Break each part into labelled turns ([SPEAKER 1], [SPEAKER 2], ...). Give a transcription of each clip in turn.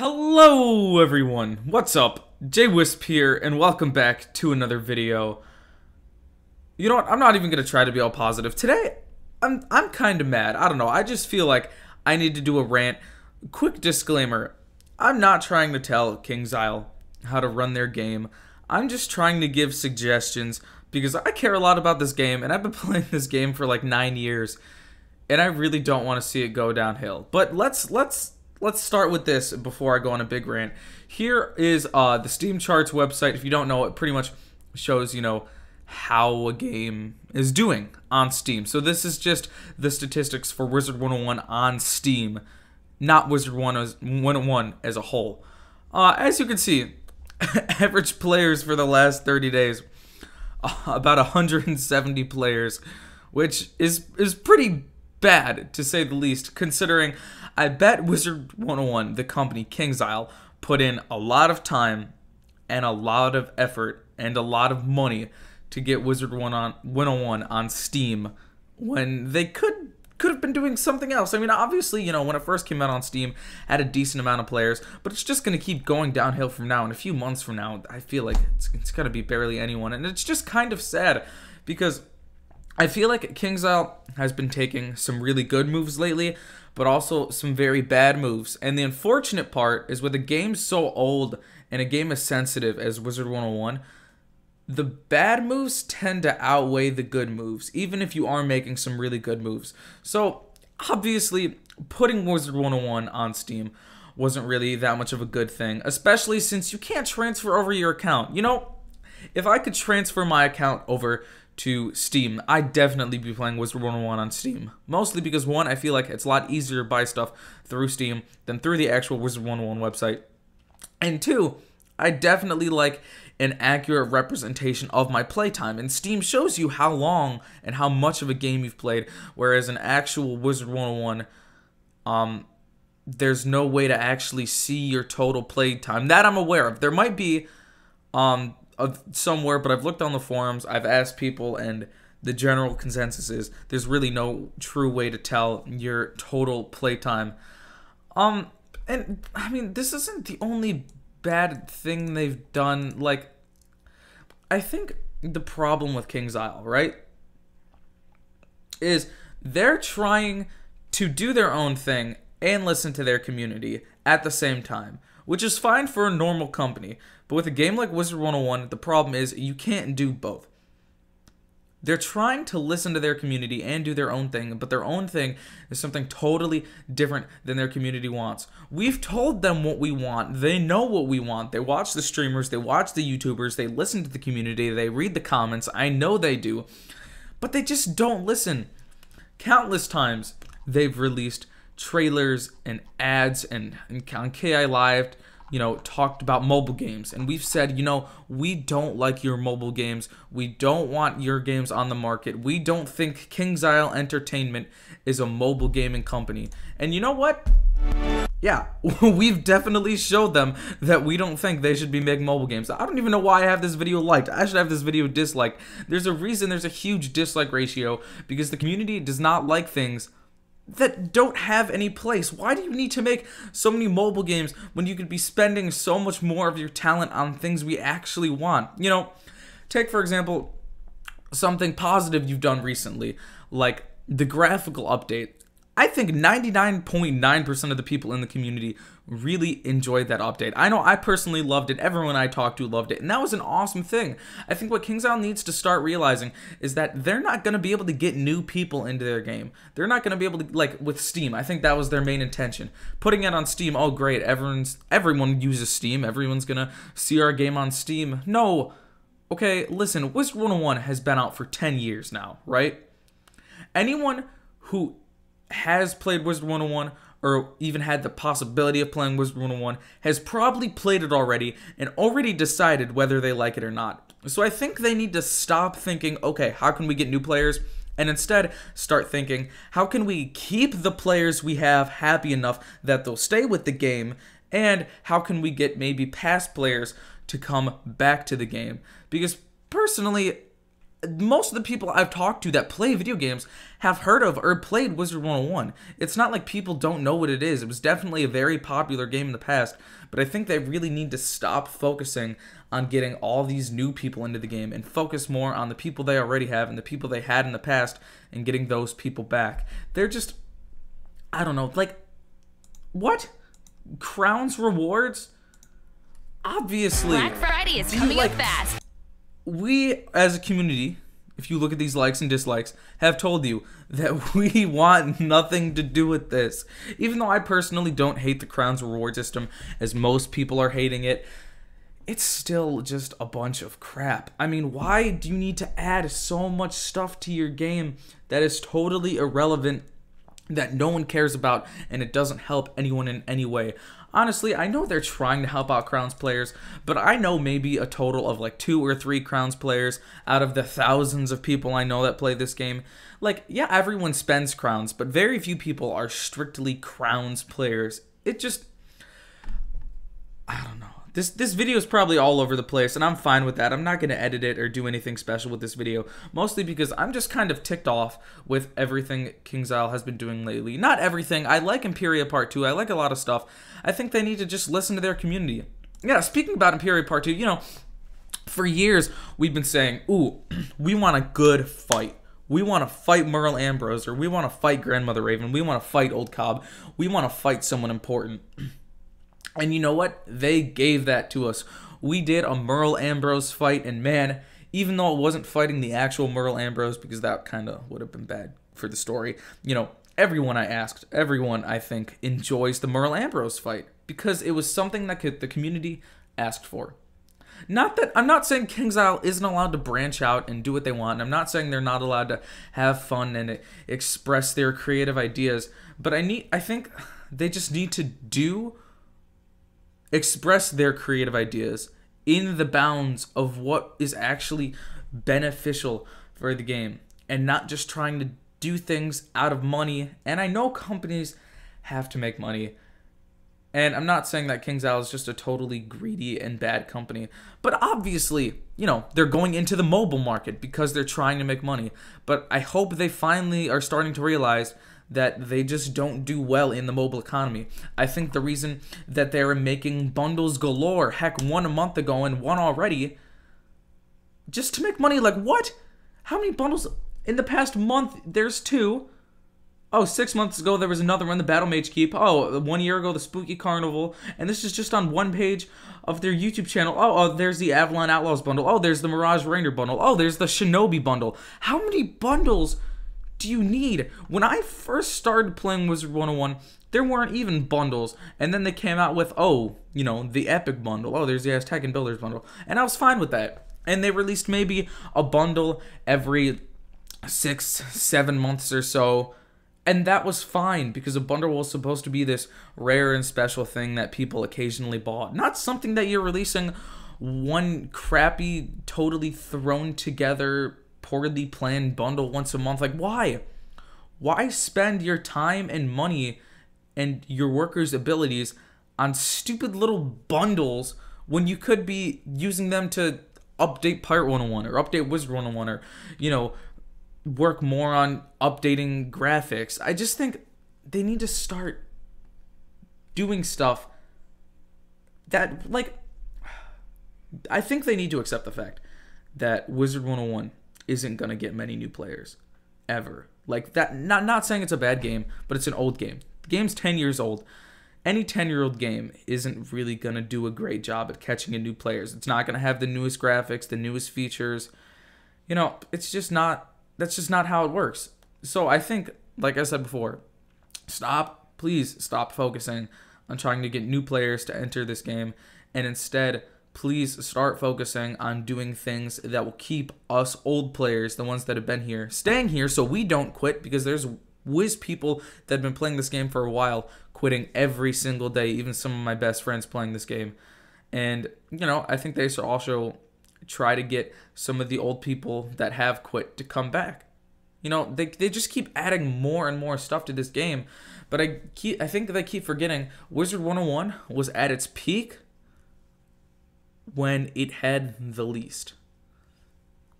[SPEAKER 1] Hello everyone, what's up? JWhisp here, and welcome back to another video. You know what, I'm not even gonna try to be all positive. Today, I'm kinda mad. I don't know, I just feel like I need to do a rant. Quick disclaimer, I'm not trying to tell Kingsisle how to run their game. I'm just trying to give suggestions because I care a lot about this game, and I've been playing this game for like 9 years, and I really don't want to see it go downhill. But let's start with this before I go on a big rant. Here is the Steam Charts website. If you don't know, it pretty much shows, how a game is doing on Steam. So this is just the statistics for Wizard 101 on Steam, not Wizard 101 as a whole. As you can see, average players for the last 30 days, about 170 players, which is pretty bad, to say the least, considering I bet Wizard 101, the company Kingsisle, put in a lot of time and a lot of effort and a lot of money to get Wizard 101 on Steam when they could have been doing something else. I mean, obviously, when it first came out on Steam, had a decent amount of players, but it's just going to keep going downhill from now. In a few months from now, I feel like it's going to be barely anyone, and it's just kind of sad because I feel like Kingsisle has been taking some really good moves lately, but also some very bad moves. And the unfortunate part is with a game so old and a game as sensitive as Wizard 101, the bad moves tend to outweigh the good moves, even if you are making some really good moves. So, obviously, putting Wizard 101 on Steam wasn't really that much of a good thing, especially since you can't transfer over your account. If I could transfer my account over to Steam, I'd definitely be playing Wizard 101 on Steam. Mostly because, one, I feel like it's a lot easier to buy stuff through Steam than through the actual Wizard 101 website. And two, I definitely like an accurate representation of my playtime. And Steam shows you how long and how much of a game you've played, whereas an actual Wizard 101, there's no way to actually see your total playtime. That I'm aware of. There might be somewhere, but I've looked on the forums, I've asked people, and the general consensus is there's really no true way to tell your total playtime. And I mean, this isn't the only bad thing they've done. Like, I think the problem with Kingsisle, right, is they're trying to do their own thing and listen to their community at the same time, which is fine for a normal company. But with a game like Wizard 101, the problem is you can't do both. They're trying to listen to their community and do their own thing, but their own thing is something totally different than their community wants. We've told them what we want. They know what we want. They watch the streamers, they watch the YouTubers, they listen to the community, they read the comments. I know they do, but they just don't listen. Countless times they've released trailers and ads and on KI Live, talked about mobile games, and we've said, we don't like your mobile games. We don't want your games on the market. We don't think Kingsisle Entertainment is a mobile gaming company. And you know what? Yeah, we've definitely showed them that we don't think they should be making mobile games. I don't even know why I have this video liked. I should have this video disliked. There's a reason there's a huge dislike ratio, because the community does not like things that don't have any place. Why do you need to make so many mobile games when you could be spending so much more of your talent on things we actually want? Take for example something positive you've done recently, like the graphical update. I think 99.9% of the people in the community really enjoyed that update. I know I personally loved it. Everyone I talked to loved it. And that was an awesome thing. I think what Kingsisle needs to start realizing is that they're not going to be able to get new people into their game. They're not going to be able to, like with Steam. I think that was their main intention. Putting it on Steam, oh great, everyone uses Steam. Everyone's going to see our game on Steam. No. Okay, listen, Wizard 101 has been out for 10 years now, right? Anyone who has played Wizard 101 or even had the possibility of playing Wizard 101 has probably played it already and already decided whether they like it or not. So I think they need to stop thinking, okay, how can we get new players? And instead start thinking, how can we keep the players we have happy enough that they'll stay with the game? And how can we get maybe past players to come back to the game? Because personally, most of the people I've talked to that play video games have heard of or played Wizard 101. It's not like people don't know what it is. It was definitely a very popular game in the past, but I think they really need to stop focusing on getting all these new people into the game and focus more on the people they already have and the people they had in the past and getting those people back. They're just, I don't know, like, what? Crowns rewards? Obviously.
[SPEAKER 2] Black Friday is coming up fast.
[SPEAKER 1] We, as a community, if you look at these likes and dislikes, have told you that we want nothing to do with this. Even though I personally don't hate the Crowns reward system, as most people are hating it, it's still just a bunch of crap. I mean, why do you need to add so much stuff to your game that is totally irrelevant, that no one cares about, and it doesn't help anyone in any way? Honestly, I know they're trying to help out Crowns players, but I know maybe a total of like 2 or 3 Crowns players out of the thousands of people I know that play this game. Like, yeah, everyone spends Crowns, but very few people are strictly Crowns players. It just, I don't know. This video is probably all over the place, and I'm fine with that. I'm not going to edit it or do anything special with this video, mostly because I'm just kind of ticked off with everything Kingsisle has been doing lately. Not everything. I like Imperia Part 2. I like a lot of stuff. I think they need to just listen to their community. Yeah, speaking about Imperia Part 2, you know, for years we've been saying, ooh, we want a good fight. We want to fight Merle Ambrose, or we want to fight Grandmother Raven. We want to fight Old Cobb. We want to fight someone important. And you know what? They gave that to us. We did a Merle Ambrose fight, and man, even though it wasn't fighting the actual Merle Ambrose, because that kind of would have been bad for the story, you know, everyone I asked, everyone I think enjoys the Merle Ambrose fight, because it was something that the community asked for. Not that, I'm not saying Kingsisle isn't allowed to branch out and do what they want. I'm not saying they're not allowed to have fun and express their creative ideas, but I think they just need to express their creative ideas in the bounds of what is actually beneficial for the game, and not just trying to do things out of money. And I know companies have to make money, and I'm not saying that Kingsisle is just a totally greedy and bad company, but obviously, you know, they're going into the mobile market because they're trying to make money. But I hope they finally are starting to realize that they just don't do well in the mobile economy. I think the reason that they're making bundles galore, heck, one a month ago and one already, just to make money. Like, what? How many bundles? In the past month, there's 2. Oh, 6 months ago, there was another one, the Battle Mage Keep. Oh, 1 year ago, the Spooky Carnival. And this is just on one page of their YouTube channel. Oh, there's the Avalon Outlaws bundle. Oh, there's the Mirage Ranger bundle. Oh, there's the Shinobi bundle. How many bundles do you need? When I first started playing Wizard 101, there weren't even bundles, and then they came out with, oh, you know, the Epic bundle. Oh, there's the Aztec and Builders bundle, and I was fine with that. And they released maybe a bundle every 6-7 months or so, and that was fine, because a bundle was supposed to be this rare and special thing that people occasionally bought, not something that you're releasing one crappy, totally thrown together, poorly planned bundle once a month. Like, why? Why spend your time and money and your workers' abilities on stupid little bundles when you could be using them to update Pirate 101 or update Wizard 101, or, you know, work more on updating graphics? I just think they need to start doing stuff that, like, I think they need to accept the fact that Wizard 101 isn't gonna get many new players ever. Like, that, not saying it's a bad game, but it's an old game. The game's 10 years old. Any 10-year-old game isn't really gonna do a great job at catching in new players. It's not gonna have the newest graphics, the newest features. You know, it's just not, that's just not how it works. So I think, like I said before, please stop focusing on trying to get new players to enter this game, and instead, please start focusing on doing things that will keep us old players, the ones that have been here, staying here so we don't quit, because there's people that have been playing this game for a while quitting every single day, even some of my best friends playing this game. And, you know, I think they should also try to get some of the old people that have quit to come back. You know, they just keep adding more and more stuff to this game, but I think they keep forgetting Wizard 101 was at its peak when it had the least.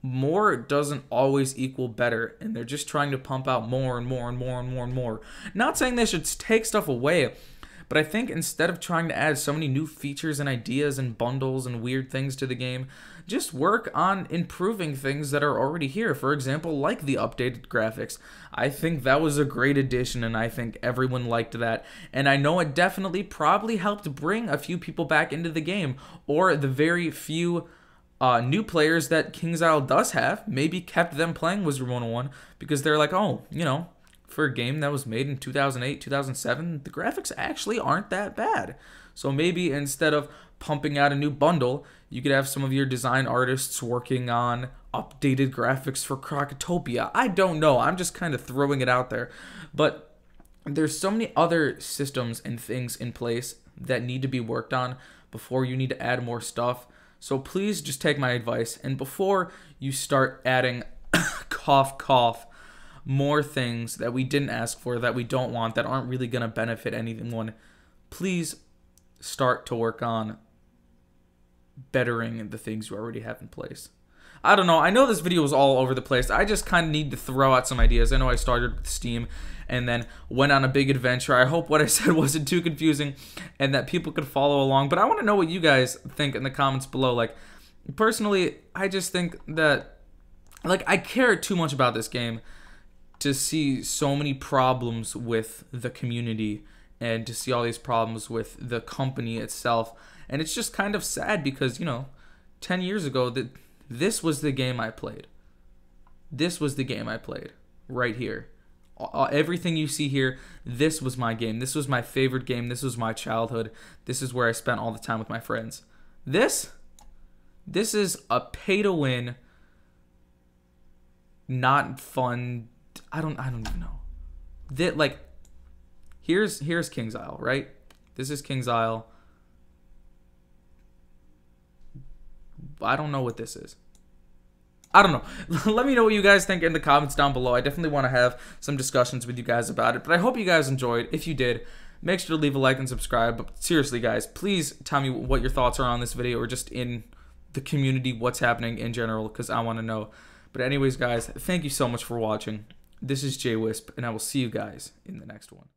[SPEAKER 1] more doesn't always equal better, and they're just trying to pump out more and more and more and more and more. Not saying they should take stuff away, but I think instead of trying to add so many new features and ideas and bundles and weird things to the game, just work on improving things that are already here. For example, like the updated graphics. I think that was a great addition, and I think everyone liked that. And I know it definitely probably helped bring a few people back into the game, or the very few new players that Kingsisle does have, maybe kept them playing Wizard 101 because they're like, oh, you know, for a game that was made in 2008, 2007, the graphics actually aren't that bad. So maybe instead of pumping out a new bundle, you could have some of your design artists working on updated graphics for Crocotopia. I don't know. I'm just kind of throwing it out there. But there's so many other systems and things in place that need to be worked on before you need to add more stuff. So please just take my advice, and before you start adding cough cough more things that we didn't ask for, that we don't want, that aren't really going to benefit anyone, please start to work on bettering the things you already have in place. I don't know. I know this video was all over the place. I just kind of need to throw out some ideas. I know I started with Steam and then went on a big adventure. I hope what I said wasn't too confusing and that people could follow along. But I want to know what you guys think in the comments below. Like, personally, I just think that, like, I care too much about this game to see so many problems with the community and to see all these problems with the company itself. And it's just kind of sad because, you know, 10 years ago, this was the game I played. This was the game I played right here. Everything you see here, this was my game. This was my favorite game. This was my childhood. This is where I spent all the time with my friends. This is a pay-to-win, not fun. I don't even know. That, like, here's Kingsisle, right? This is Kingsisle. I don't know what this is. I don't know. Let me know what you guys think in the comments down below. I definitely want to have some discussions with you guys about it. But I hope you guys enjoyed. If you did, make sure to leave a like and subscribe. But seriously, guys, please tell me what your thoughts are on this video or just in the community, what's happening in general, because I want to know. But anyways, guys, thank you so much for watching. This is JWhisp, and I will see you guys in the next one.